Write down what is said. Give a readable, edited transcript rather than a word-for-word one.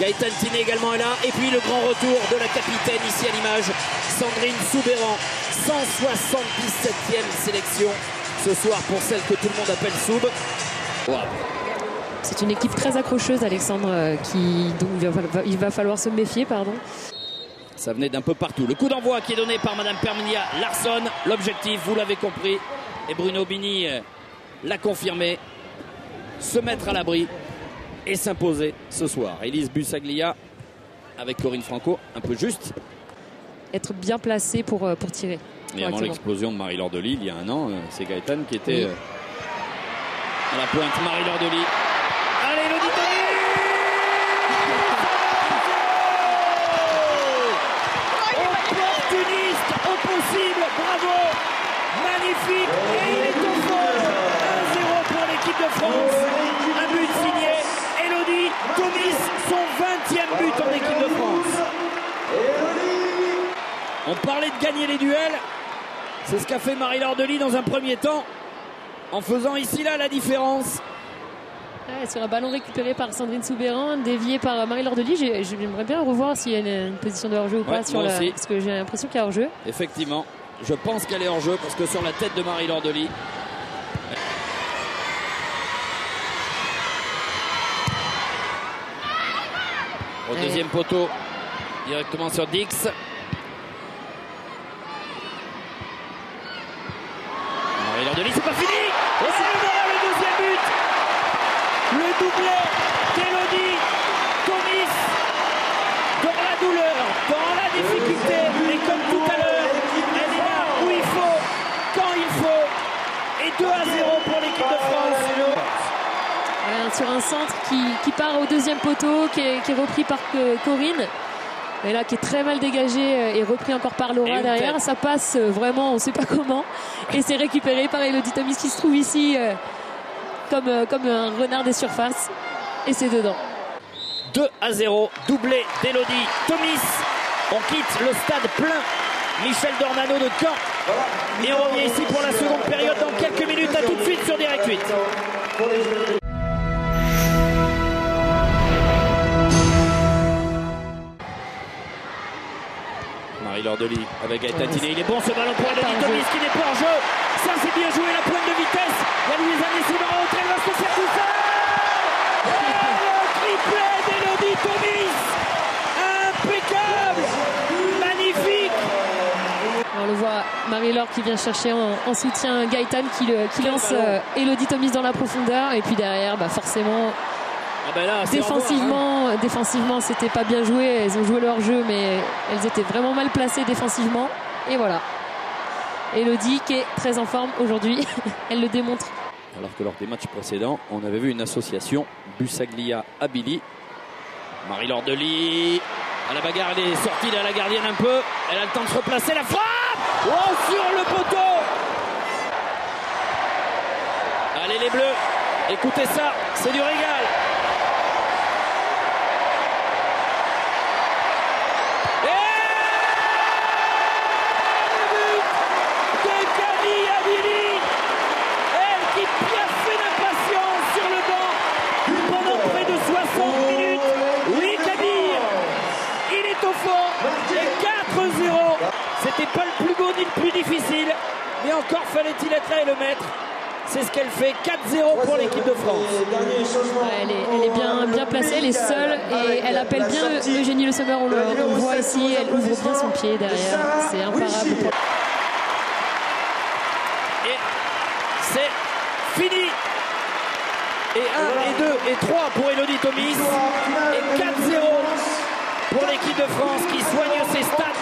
Gaëtan Tiné également est là. Et puis le grand retour de la capitaine ici à l'image, Sandrine Soubeyran. 177e sélection ce soir pour celle que tout le monde appelle Soub. Wow. C'est une équipe très accrocheuse, Alexandre, dont il va falloir se méfier. Ça venait d'un peu partout. Le coup d'envoi qui est donné par Madame Perminia Larsson. L'objectif, vous l'avez compris, et Bruno Bini l'a confirmé, se mettre à l'abri et s'imposer ce soir. Élise Bussaglia avec Corinne Franco, un peu juste. Être bien placé pour tirer. Et avant l'explosion de Marie-Laure Delis il y a un an, c'est Gaëtan qui était à la pointe. Marie-Laure Delis. Allez, Elodie Tomis! Opportuniste au possible, bravo! Magnifique, et il est au fond. 1-0 pour l'équipe de France. Un but signé Elodie Tomis, son 20e but en équipe de France. On parlait de gagner les duels. C'est ce qu'a fait Marie-Laure Delis dans un premier temps, en faisant ici là la différence. Ouais, sur un ballon récupéré par Sandrine Soubeyran, dévié par Marie-Laure Delis. J'aimerais bien revoir s'il y a une position de hors-jeu ou pas, parce que j'ai l'impression qu'il y a hors-jeu. Effectivement, je pense qu'elle est hors-jeu parce que sur la tête de Marie-Laure Delis. Au deuxième poteau, directement sur Dix. Marie-Laure Delis, c'est pas fini! Et c'est le deuxième but! Le doublé d'Elodie Tomis dans la douleur, dans la difficulté, mais comme tout à l'heure, elle est là où il faut, quand il faut, et 2-0 pour l'équipe de France. Sur un centre qui part au deuxième poteau, qui est repris par Corinne, et là qui est très mal dégagé et repris encore par Laura derrière. Ça passe vraiment, on ne sait pas comment, et c'est récupéré par Elodie Tomis qui se trouve ici comme un renard des surfaces, et c'est dedans. 2-0, doublé d'Elodie Tomis. On quitte le stade plein Michel Dornano de Caen et on revient ici pour la seconde période dans quelques minutes. À tout de suite sur Direct 8. Marie-Laure Delis avec Gaëtan Tiné. Il est bon ce ballon pour Elodie Tomis qui n'est pas en jeu. Ça c'est bien joué, la pointe de vitesse. Il y a Louise-Anne Simon en retrait, elle va se faire tout ça. Le triplé d'Elodie Tomis. Impeccable. Magnifique. On le voit, Marie-Laure qui vient chercher en soutien Gaëtan qui lance Elodie Tomis dans la profondeur. Et puis derrière, forcément, là, défensivement, c'était pas bien joué. Elles ont joué leur jeu, mais elles étaient vraiment mal placées défensivement. Et voilà. Elodie qui est très en forme aujourd'hui, elle le démontre. Alors que lors des matchs précédents, on avait vu une association Bussaglia-Abili. Marie-Laure Delis à la bagarre, elle est sortie de la gardienne un peu. Elle a le temps de se replacer, la frappe! Oh, sur le poteau! Allez les Bleus, écoutez ça, c'est du régal. C'était pas le plus beau ni le plus difficile, mais encore fallait-il être là et le mettre. C'est ce qu'elle fait, 4-0 pour l'équipe de France. Elle est bien placée, elle est seule et elle appelle bien Eugénie Le Sommer. On le voit ici, elle ouvre bien son pied derrière. C'est imparable. Et c'est fini. Et 1, et 2, et 3 pour Elodie Tomis. Et 4-0 pour l'équipe de France qui soigne ses stats.